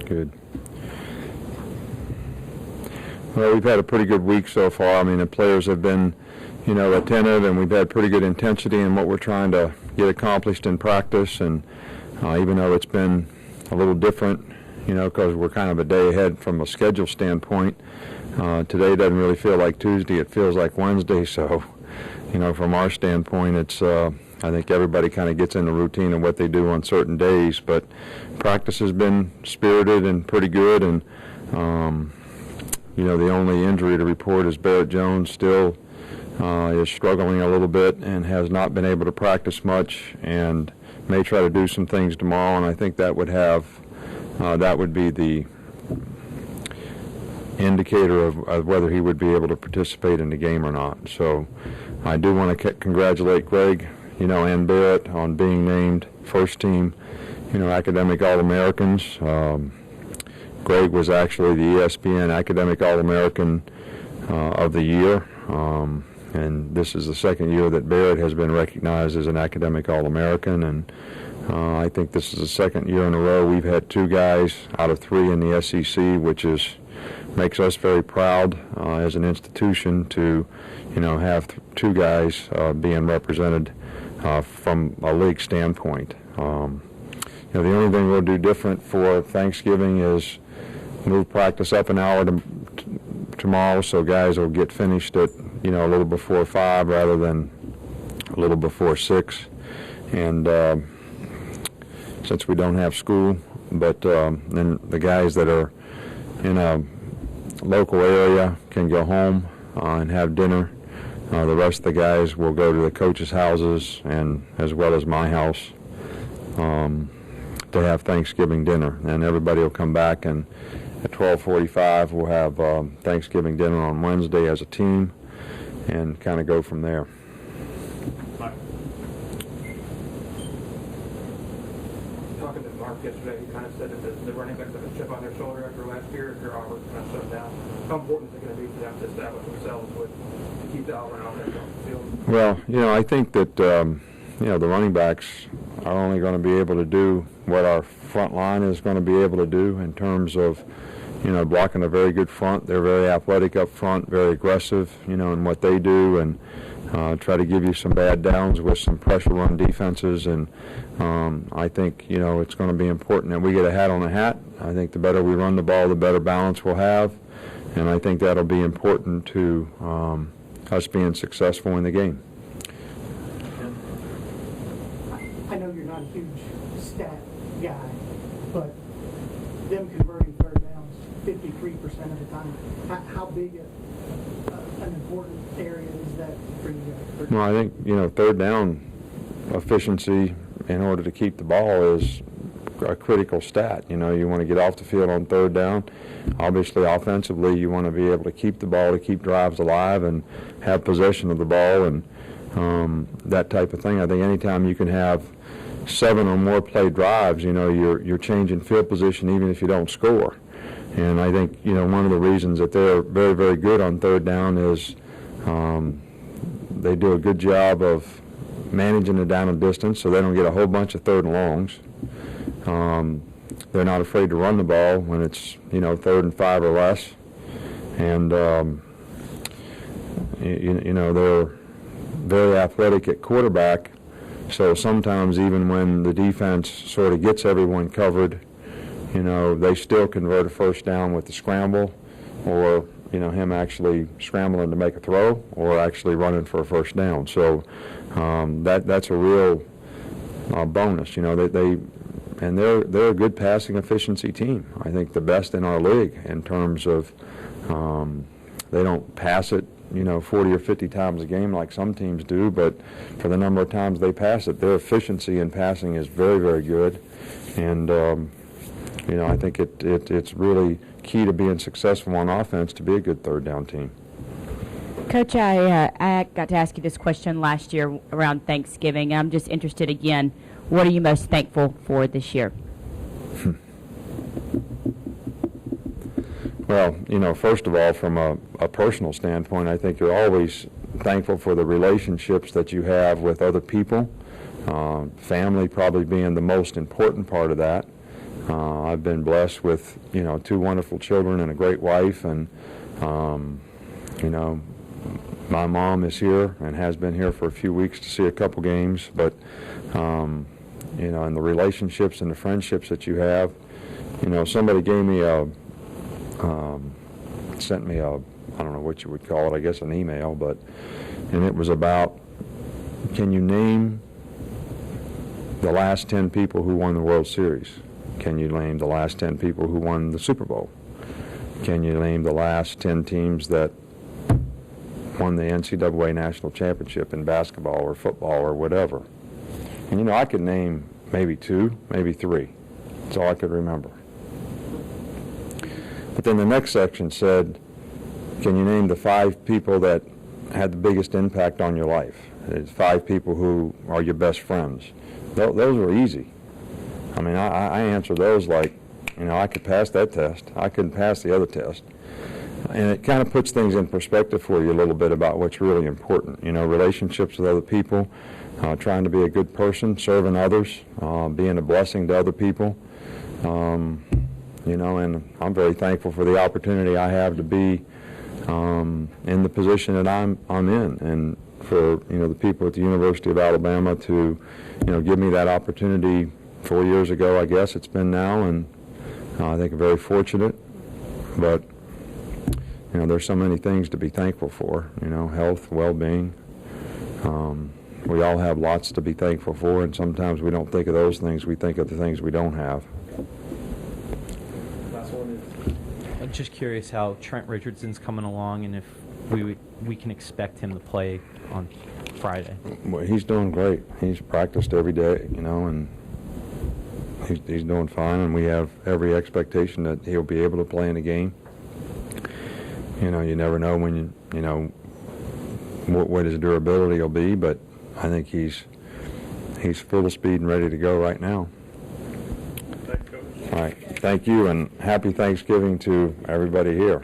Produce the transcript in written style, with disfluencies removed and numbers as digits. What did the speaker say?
Good. Well, we've had a pretty good week so far. I mean, the players have been, attentive, and we've had pretty good intensity in what we're trying to get accomplished in practice. And even though it's been a little different, because we're kind of a day ahead from a schedule standpoint, today doesn't really feel like Tuesday. It feels like Wednesday. So, from our standpoint, it's I think everybody kind of gets in the routine of what they do on certain days. But practice has been spirited and pretty good. And the only injury to report is Barrett Jones still is struggling a little bit and has not been able to practice much, and may try to do some things tomorrow. And I think that would be the indicator of whether he would be able to participate in the game or not. So I do want to congratulate Greg, and Barrett on being named first team, academic All-Americans. Greg was actually the ESPN Academic All-American of the Year, and this is the second year that Barrett has been recognized as an Academic All-American, and I think this is the second year in a row we've had 2 guys out of 3 in the SEC, which makes us very proud as an institution to, have 2 guys being represented from a league standpoint. The only thing we'll do different for Thanksgiving is move practice up an hour tomorrow, so guys will get finished at a little before 5 rather than a little before 6, and since we don't have school, but then the guys that are in a local area can go home and have dinner. The rest of the guys will go to the coaches' houses, and as well as my house, to have Thanksgiving dinner, and everybody will come back, and at 12:45 we'll have Thanksgiving dinner on Wednesday as a team, and kind of go from there. Talking to Mark yesterday, he kind of said that the running backs have a chip on their shoulder after last year. If your offense kind of shut down, how important is it going to be for them to establish themselves to keep the Auburn offense on the field? Well, I think that the running backs are only going to be able to do what our front line is going to be able to do in terms of, blocking a very good front. They're very athletic up front, very aggressive, in what they do, and try to give you some bad downs with some pressure run defenses. And I think, it's going to be important that we get a hat on a hat. I think the better we run the ball, the better balance we'll have. And I think that'll be important to us being successful in the game. I know you're not a huge stat guy, but them converting third downs 53% of the time, how big an important area is that for you guys? Well, I think, third down efficiency in order to keep the ball is a critical stat. You want to get off the field on third down. Obviously, offensively, you want to be able to keep the ball, to keep drives alive and have possession of the ball, and that type of thing. I think anytime you can have 7 or more play drives, you're changing field position even if you don't score. And I think, one of the reasons that they're very, very good on third down is they do a good job of managing the down and distance, so they don't get a whole bunch of third and longs. They're not afraid to run the ball when it's, 3rd and 5 or less. And, they're very athletic at quarterback. So sometimes even when the defense sort of gets everyone covered, they still convert a first down with the scramble, or, him actually scrambling to make a throw, or actually running for a first down. So that's a real bonus. They're a good passing efficiency team. I think the best in our league in terms of they don't pass it 40 or 50 times a game like some teams do, but for the number of times they pass it, their efficiency in passing is very, very good. And, I think it's really key to being successful on offense to be a good third down team. Coach, I got to ask you this question last year around Thanksgiving. I'm just interested again, what are you most thankful for this year? Well, first of all, from a personal standpoint, I think you're always thankful for the relationships that you have with other people, family probably being the most important part of that. I've been blessed with, you know, 2 wonderful children and a great wife, and, you know, my mom is here and has been here for a few weeks to see a couple games, but, you know, and the relationships and the friendships that you have. You know, somebody gave me sent me I don't know what you would call it, I guess an email, and it was about, can you name the last 10 people who won the World Series? Can you name the last 10 people who won the Super Bowl? Can you name the last 10 teams that won the NCAA National Championship in basketball or football or whatever? And, you know, I could name maybe 2, maybe 3. That's all I could remember. But then the next section said, can you name the 5 people that had the biggest impact on your life? It's 5 people who are your best friends. Those were easy. I mean, I answered those like, you know, I could pass that test. I couldn't pass the other test. And it kind of puts things in perspective for you a little bit about what's really important. You know, relationships with other people, trying to be a good person, serving others, being a blessing to other people. You know, and I'm very thankful for the opportunity I have to be in the position that I'm in, and for, you know, the people at the University of Alabama to, you know, give me that opportunity 4 years ago, I guess it's been now, and I think I'm very fortunate. But, you know, there's so many things to be thankful for, you know, health, well-being. We all have lots to be thankful for, and sometimes we don't think of those things. We think of the things we don't have. I'm just curious how Trent Richardson's coming along, and if we can expect him to play on Friday. Well, he's doing great. He's practiced every day, you know, and he's doing fine, and we have every expectation that he'll be able to play in a game. You know, you never know when you know what his durability will be, but I think he's full of speed and ready to go right now. All right, thank you, and happy Thanksgiving to everybody here.